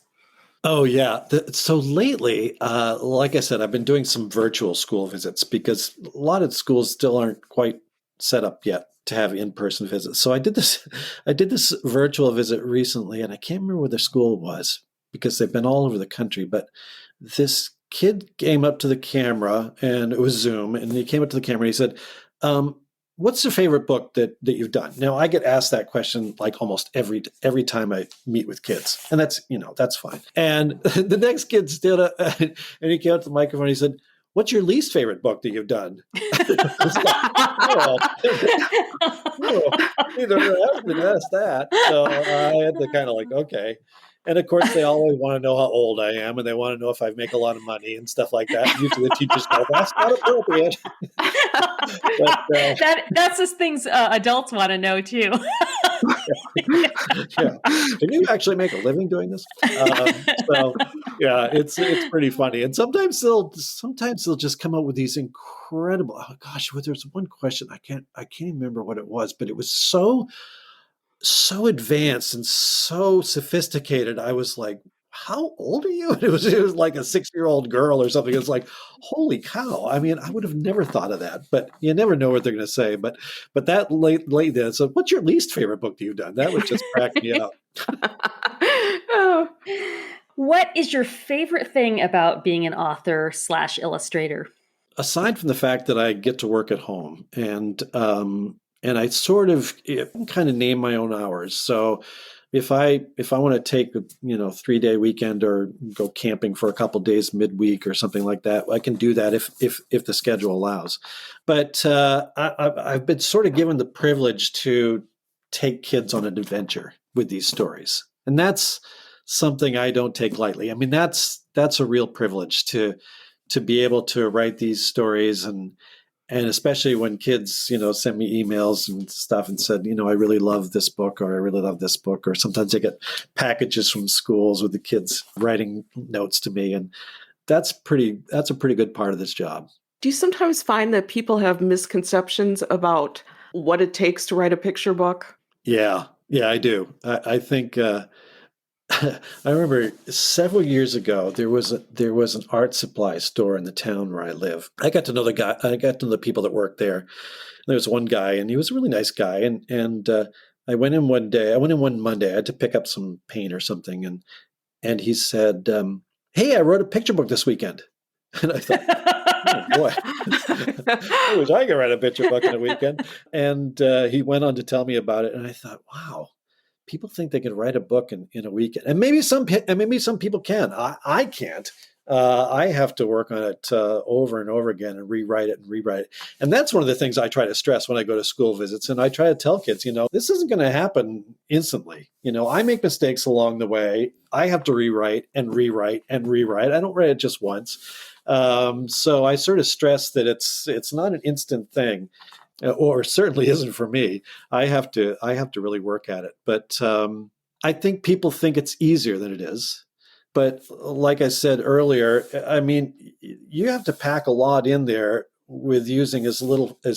Oh, yeah. So lately, like I said, I've been doing some virtual school visits because a lot of schools still aren't quite set up yet to have in-person visits. So I did this virtual visit recently, and I can't remember where the school was because they've been all over the country. But this kid came up to the camera, and it was Zoom, and he came up to the camera and he said, what's your favorite book that you've done? Now, I get asked that question like almost every time I meet with kids. And that's fine. And the next kid stood up and he came up to the microphone and he said, what's your least favorite book that you've done? It's like, I haven't been asked that. So I had to kind of like, okay. And of course, they always want to know how old I am, and they want to know if I make a lot of money and stuff like that. Usually, the teachers go, "That's not appropriate." But, that's just things adults want to know too. Yeah. Can you actually make a living doing this? So, yeah, it's pretty funny. And sometimes they'll just come up with these incredible. Oh gosh, well, there's one question I can't remember what it was, but it was so advanced and so sophisticated. I was like, how old are you? And it was like a 6-year-old girl or something. It's like, holy cow. I mean, I would have never thought of that, but you never know what they're going to say. But that late then, so what's your least favorite book that you've done? That would just crack me up. Oh. What is your favorite thing about being an author / illustrator? Aside from the fact that I get to work at home and I sort of kind of name my own hours. So if I want to take a 3-day weekend or go camping for a couple of days midweek or something like that, I can do that if the schedule allows. But I've been sort of given the privilege to take kids on an adventure with these stories, and that's something I don't take lightly. I mean, that's a real privilege to be able to write these stories and especially when kids, send me emails and stuff and said, I really love this book or I really love this book. Or sometimes I get packages from schools with the kids writing notes to me. And that's a pretty good part of this job. Do you sometimes find that people have misconceptions about what it takes to write a picture book? Yeah, I do. I think I remember several years ago, there was an art supply store in the town where I live. I got to know the guy. I got to know the people that worked there. There was one guy, and he was a really nice guy. And I went in one day. I went in one Monday. I had to pick up some paint or something, and he said, "Hey, I wrote a picture book this weekend." And I thought, oh boy, I wish I could write a picture book in a weekend. And he went on to tell me about it, and I thought, wow. people think they can write a book in a weekend, and maybe some people can. I can't. I have to work on it over and over again and rewrite it. And that's one of the things I try to stress when I go to school visits. And I try to tell kids, this isn't going to happen instantly. I make mistakes along the way. I have to rewrite and rewrite and rewrite. I don't write it just once. So I sort of stress that it's not an instant thing, or certainly isn't for me. I have to really work at it. But I think people think it's easier than it is. But like I said earlier, I mean, you have to pack a lot in there with using as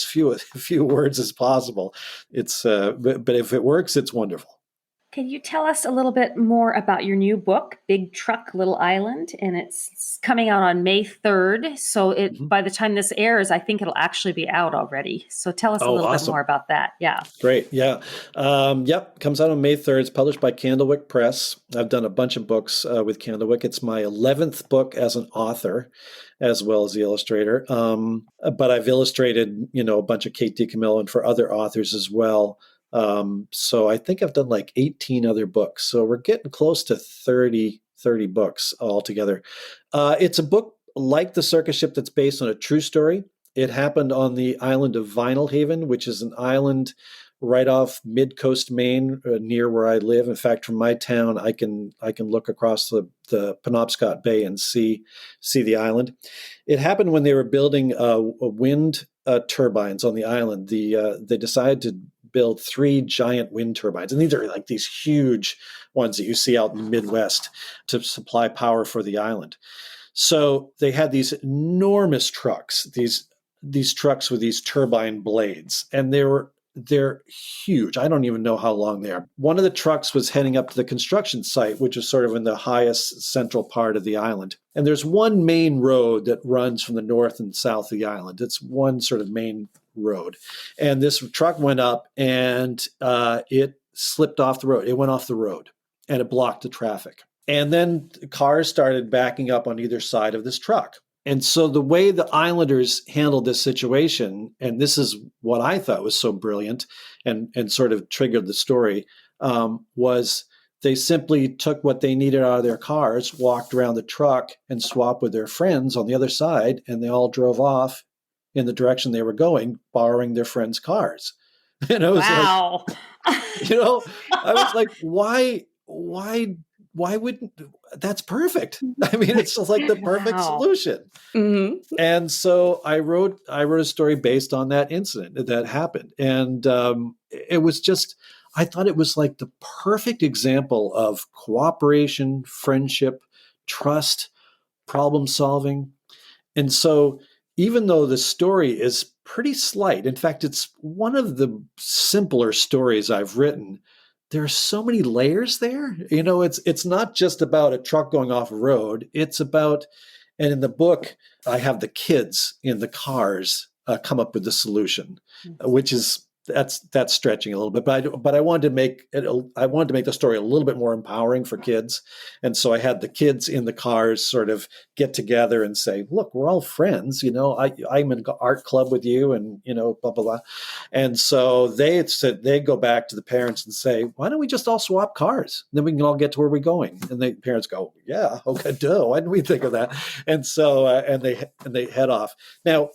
few words as possible. It's but if it works, it's wonderful. Can you tell us a little bit more about your new book, Big Truck, Little Island? And it's coming out on May 3rd. So by the time this airs, I think it'll actually be out already. So tell us a little bit more about that. Yeah. Great. Yeah. Comes out on May 3rd. It's published by Candlewick Press. I've done a bunch of books with Candlewick. It's my 11th book as an author, as well as the illustrator. But I've illustrated, a bunch of Kate DiCamillo and for other authors as well. So I think I've done like 18 other books. So we're getting close to 30 books altogether. It's a book like The Circus Ship that's based on a true story. It happened on the island of Vinalhaven, which is an island right off mid-coast Maine, near where I live. In fact, from my town, I can look across the Penobscot Bay and see the island. It happened when they were building wind turbines on the island. They decided to build 3 giant wind turbines. And these are like these huge ones that you see out in the Midwest to supply power for the island. So they had these enormous trucks, these trucks with these turbine blades, and they're huge. I don't even know how long they are. One of the trucks was heading up to the construction site, which is sort of in the highest central part of the island. And there's one main road that runs from the north and south of the island. It's one sort of main road. And this truck went up and it slipped off the road. It went off the road and it blocked the traffic. And then cars started backing up on either side of this truck. And so the way the Islanders handled this situation, and this is what I thought was so brilliant and sort of triggered the story, was they simply took what they needed out of their cars, walked around the truck, and swapped with their friends on the other side, and they all drove off in the direction they were going, borrowing their friends' cars. And I was wow. I was like, why wouldn't, that's perfect. I mean, it's just like the perfect solution. Mm-hmm. And so I wrote a story based on that incident that happened. And it was just, I thought it was like the perfect example of cooperation, friendship, trust, problem solving. And so even though the story is pretty slight, in fact, it's one of the simpler stories I've written, there are so many layers there. It's not just about a truck going off a road. It's about, and in the book, I have the kids in the cars come up with the solution, which is that's stretching a little bit. But I wanted to make it. I wanted to make the story a little bit more empowering for kids, and so I had the kids in the cars sort of get together and say, "Look, we're all friends. I'm in an art club with you, and blah blah blah." And so they go back to the parents and say, "Why don't we just all swap cars? Then we can all get to where we're going." And the parents go, "Yeah, okay, duh. Why didn't we think of that?" And so and they head off. Now,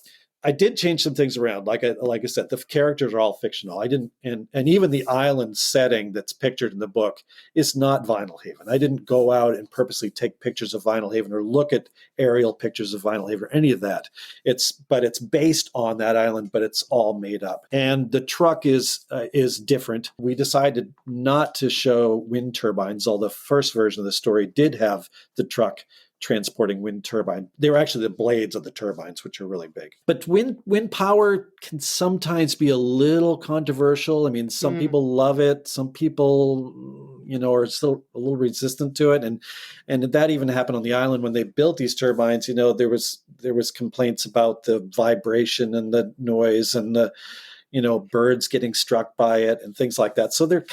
I did change some things around. Like I said, the characters are all fictional. I didn't, and even the island setting that's pictured in the book is not Vinalhaven. I didn't go out and purposely take pictures of Vinalhaven or look at aerial pictures of Vinalhaven or any of that. But it's based on that island, but it's all made up. And the truck is different. We decided not to show wind turbines, although the first version of the story did have the truck transporting wind turbine. They were actually the blades of the turbines, which are really big. But wind power can sometimes be a little controversial. I mean, some people love it. Some people, are still a little resistant to it. And that even happened on the island when they built these turbines. There was complaints about the vibration and the noise and the birds getting struck by it and things like that. So they're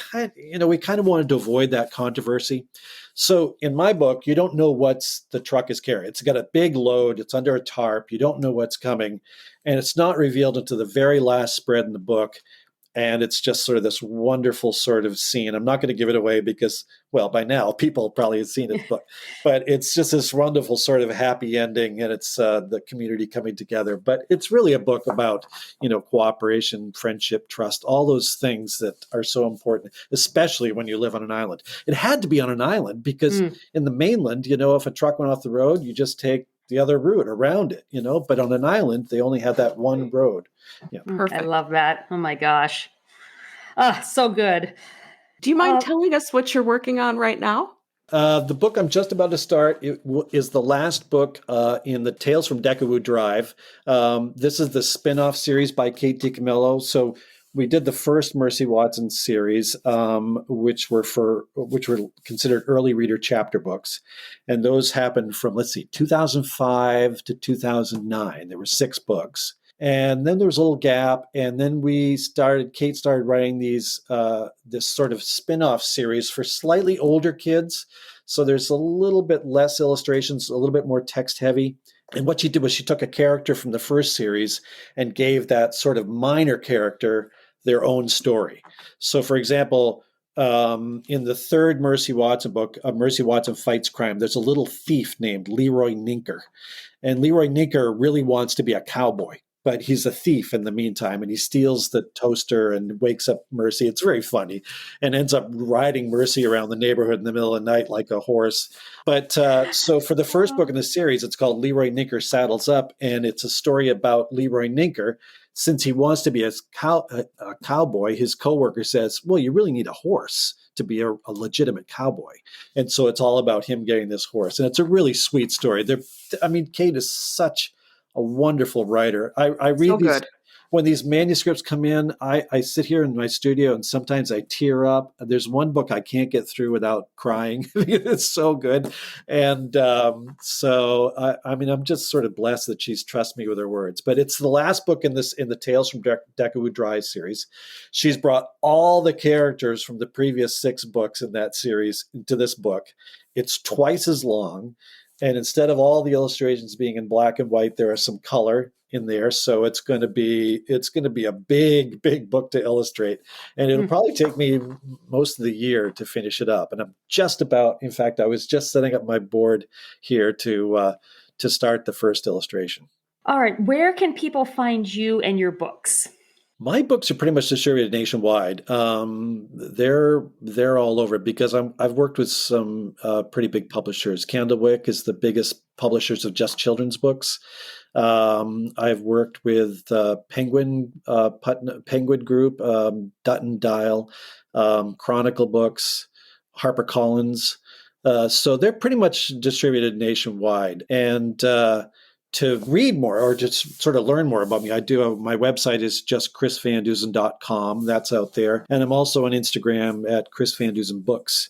we kind of wanted to avoid that controversy. So in my book, you don't know what's the truck is carrying. It's got a big load. It's under a tarp. You don't know what's coming. And it's not revealed until the very last spread in the book And it's just sort of this wonderful sort of scene. I'm not going to give it away because, well, by now people probably have seen it, but it's just this wonderful sort of happy ending, and it's the community coming together. But it's really a book about, cooperation, friendship, trust, all those things that are so important, especially when you live on an island. It had to be on an island because in the mainland, if a truck went off the road, you just take the other route around it, but on an island, they only had that one road. Yeah. Perfect. I love that. Oh my gosh. So good. Do you mind telling us what you're working on right now? The book I'm just about to start is the last book in the Tales from Deckawoo Drive. This is the spin-off series by Kate DiCamillo. So we did the first Mercy Watson series, which were considered early reader chapter books, and those happened from 2005 to 2009. There were 6 books, and then there was a little gap, and then Kate started writing this sort of spin-off series for slightly older kids. So there's a little bit less illustrations, a little bit more text heavy. And what she did was she took a character from the first series and gave that sort of minor character their own story. So, for example, in the third Mercy Watson book, Mercy Watson Fights Crime, there's a little thief named Leroy Ninker. And Leroy Ninker really wants to be a cowboy, but he's a thief in the meantime, and he steals the toaster and wakes up Mercy. It's very funny, and ends up riding Mercy around the neighborhood in the middle of the night like a horse. But so for the first book in the series, it's called Leroy Ninker Saddles Up, and it's a story about Leroy Ninker. Since he wants to be a cowboy, his coworker says, well, you really need a horse to be a legitimate cowboy. And so it's all about him getting this horse. And it's a really sweet story. Kate is such a wonderful writer. I read these when these manuscripts come in. I sit here in my studio and sometimes I tear up. There's one book I can't get through without crying. It's so good, and I'm just sort of blessed that she's trusted me with her words. But it's the last book in the Tales from Deckawoo Drive series. She's brought all the characters from the previous 6 books in that series into this book. It's twice as long. And instead of all the illustrations being in black and white, there is some color in there. So it's going to be a big, big book to illustrate. And it'll probably take me most of the year to finish it up. And I was just setting up my board here to start the first illustration. All right. Where can people find you and your books? My books are pretty much distributed nationwide. They're all over because I've worked with some pretty big publishers. Candlewick is the biggest publishers of just children's books. I've worked with Penguin Group, Dutton Dial, Chronicle Books, HarperCollins. So they're pretty much distributed nationwide. And to read more or just sort of learn more about me, my website is just chrisvandusen.com. That's out there. And I'm also on Instagram at Chris Van Dusen Books,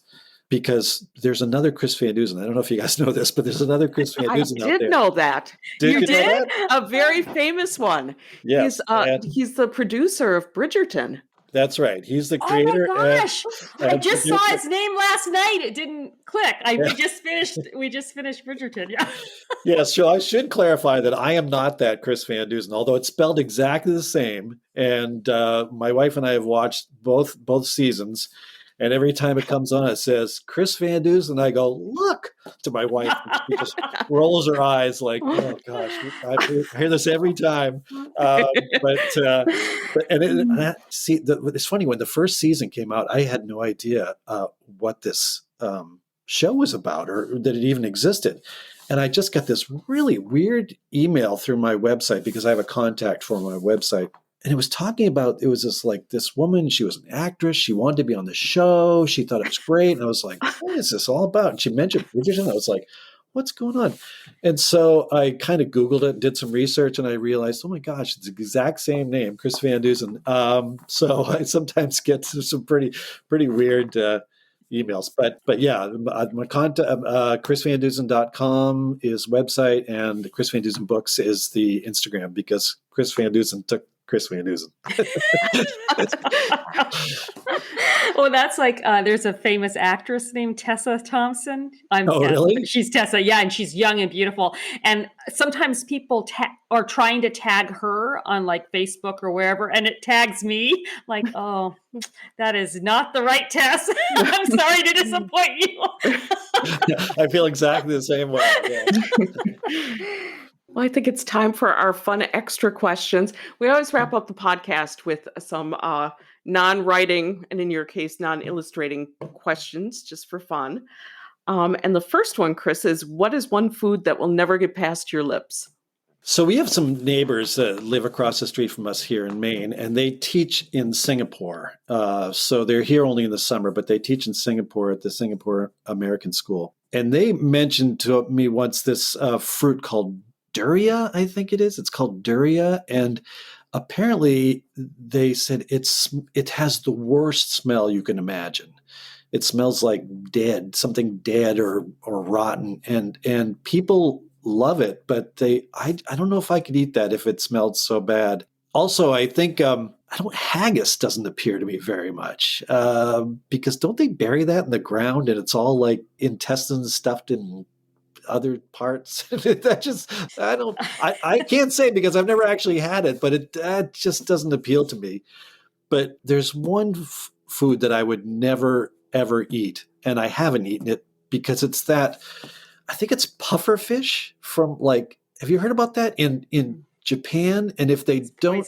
because there's another Chris Van Dusen. I don't know if you guys know this, but there's another Chris Van Dusen out there. I did know that. You did? Know that? A very famous one. Yes. He's the producer of Bridgerton. That's right. He's the creator. Oh my gosh! I just saw his name last night. It didn't click. We just finished Bridgerton. Yeah. Yeah. So I should clarify that I am not that Chris Van Dusen, although it's spelled exactly the same. And my wife and I have watched both seasons. And every time it comes on, it says Chris Van Dusen. And I go, look, to my wife. And she just rolls her eyes like, oh gosh, I hear this every time. It's funny, when the first season came out, I had no idea what this show was about or that it even existed. And I just got this really weird email through my website because I have a contact for my website. And it was talking about, it was this woman, she was an actress. She wanted to be on the show. She thought it was great. And I was like, what is this all about? And she mentioned Bridgerton. I was like, what's going on? And so I kind of Googled it, did some research, and I realized, oh my gosh, it's the exact same name, Chris Van Dusen. So I sometimes get some pretty weird emails. But yeah, my contact, chrisvandusen.com is website, and Chris Van Dusen Books is the Instagram, because Chris Van Dusen took Chris Van Dusen. Well, that's like there's a famous actress named Tessa Thompson. I'm Oh, Tess, really? but she's Tessa, yeah, and she's young and beautiful. And sometimes people are trying to tag her on like Facebook or wherever, and it tags me like, oh, that is not the right Tess. I'm sorry to disappoint you. I feel exactly the same way. Yeah. Well, I think it's time for our fun extra questions. We always wrap up the podcast with some non-writing, and in your case, non-illustrating questions, just for fun. And the first one, Chris, is what is one food that will never get past your lips? So we have some neighbors that live across the street from us here in Maine, and they teach in Singapore. So they're here only in the summer, but they teach in Singapore at the Singapore American School. And they mentioned to me once this fruit called durian, I think it is. It's called durian. And apparently they said it has the worst smell you can imagine. It smells like dead, something dead or rotten. And people love it, but I don't know if I could eat that if it smelled so bad. Also, I think haggis doesn't appeal to me very much because don't they bury that in the ground and it's all like intestines stuffed in other parts? I can't say because I've never actually had it, but that just doesn't appeal to me. But there's one food that I would never ever eat, and I haven't eaten it because it's that. I think it's puffer fish from have you heard about that in Japan? And if they don't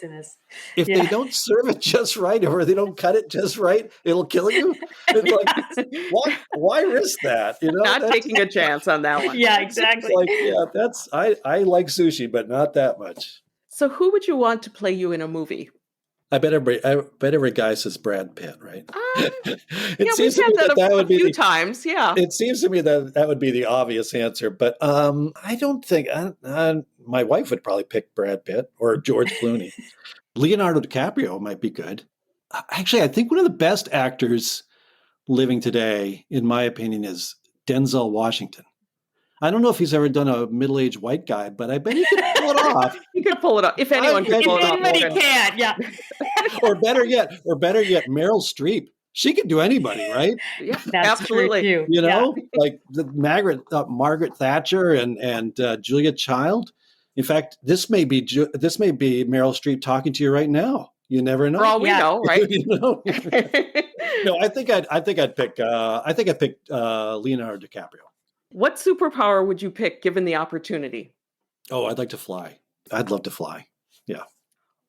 serve it just right or they don't cut it just right, it'll kill you. It's like, why risk that? Not taking a chance on that one. Yeah, exactly. I like sushi, but not that much. So who would you want to play you in a movie? I bet every guy says Brad Pitt, right? It seems to me that would be a few times. Yeah, it seems to me that would be the obvious answer, but I don't think my wife would probably pick Brad Pitt or George Clooney. Leonardo DiCaprio might be good. Actually, I think one of the best actors living today, in my opinion, is Denzel Washington. I don't know if he's ever done a middle-aged white guy, but I bet he could pull it off. He could pull it off. If anyone can pull it off. Anybody can, yeah. Or better yet, Meryl Streep. She could do anybody, right? Yeah, that's absolutely. True too. You know, like the Margaret Thatcher and Julia Child. In fact, this may be Meryl Streep talking to you right now. You never know. For all we know, right? No, I think I'd pick Leonardo DiCaprio. What superpower would you pick given the opportunity? Oh, I'd like to fly. I'd love to fly. Yeah.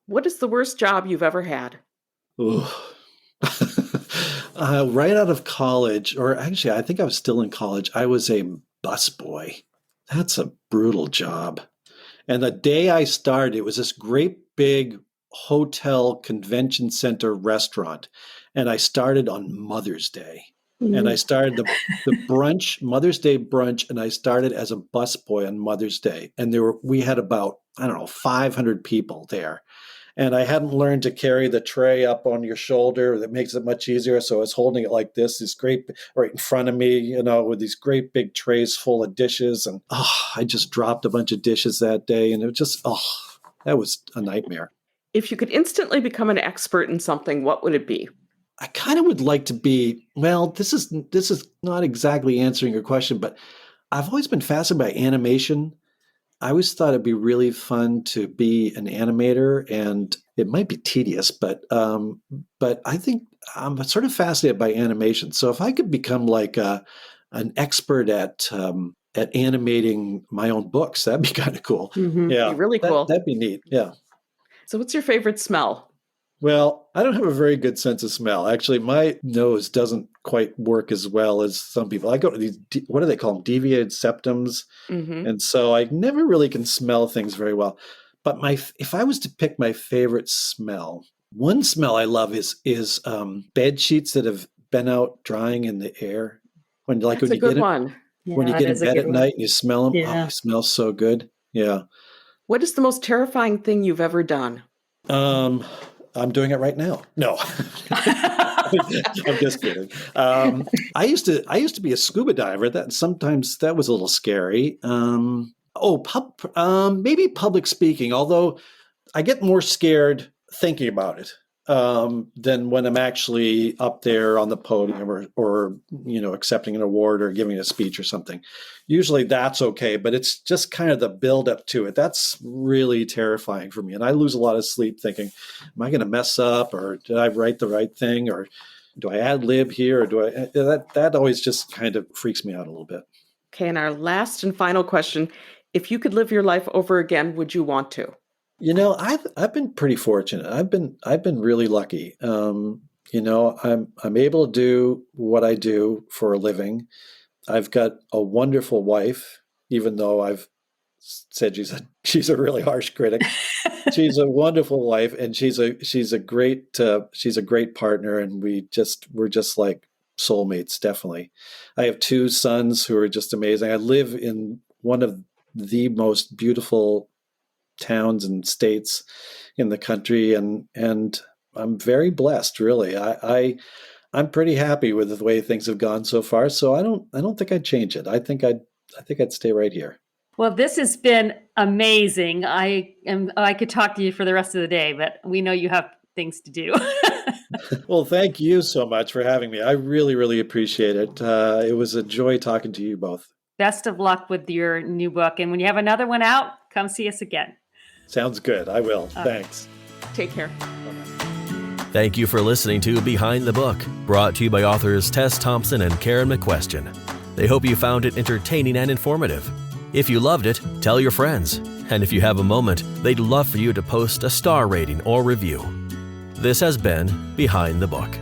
What is the worst job you've ever had? Ooh. Right out of college, or actually, I think I was still in college, I was a busboy. That's a brutal job. And the day I started, it was this great big hotel convention center restaurant. And I started on Mother's Day. And I started the brunch, Mother's Day brunch, and I started as a busboy on Mother's Day. And we had about, 500 people there. And I hadn't learned to carry the tray up on your shoulder. That makes it much easier. So I was holding it like this great, right in front of me, with these great big trays full of dishes. And I just dropped a bunch of dishes that day. And it was just, that was a nightmare. If you could instantly become an expert in something, what would it be? I kind of would like to be, this is not exactly answering your question, but I've always been fascinated by animation. I always thought it'd be really fun to be an animator, and it might be tedious, but I think I'm sort of fascinated by animation. So if I could become like an expert at animating my own books, that'd be kind of cool. Mm-hmm. Yeah, really cool. That'd be neat. Yeah. So what's your favorite smell? Well, I don't have a very good sense of smell. Actually, my nose doesn't quite work as well as some people. I go to these, what do they call them? Deviated septums. Mm-hmm. And so I never really can smell things very well. But if I was to pick my favorite smell, one smell I love is bed sheets that have been out drying in the air. That's a good one. When you get in bed at night and you smell them, it smells so good. Yeah. What is the most terrifying thing you've ever done? I'm doing it right now. No, I'm just kidding. I used to be a scuba diver. Sometimes that was a little scary. Maybe public speaking. Although I get more scared thinking about it than when I'm actually up there on the podium or accepting an award or giving a speech or something. Usually that's okay, but it's just kind of the build up to it. That's really terrifying for me. And I lose a lot of sleep thinking, am I going to mess up, or did I write the right thing, or do I ad lib here, or that always just kind of freaks me out a little bit. Okay, and our last and final question, if you could live your life over again, would you want to? I've been pretty fortunate. I've been really lucky. I'm able to do what I do for a living. I've got a wonderful wife, even though I've said she's a really harsh critic. She's a wonderful wife, and she's a great partner, and we're just like soulmates, definitely. I have 2 sons who are just amazing. I live in one of the most beautiful towns and states in the country, and I'm very blessed, really. I'm pretty happy with the way things have gone so far, so I don't think I'd change it. I think I'd stay right here. Well, this has been amazing. I could talk to you for the rest of the day, but we know you have things to do. Well, thank you so much for having me. I really, really appreciate it. It was a joy talking to you both. Best of luck with your new book. And when you have another one out, come see us again. Sounds good. I will. Thanks. Take care. Thank you for listening to Behind the Book, brought to you by authors Tess Thompson and Karen McQuestion. They hope you found it entertaining and informative. If you loved it, tell your friends. And if you have a moment, they'd love for you to post a star rating or review. This has been Behind the Book.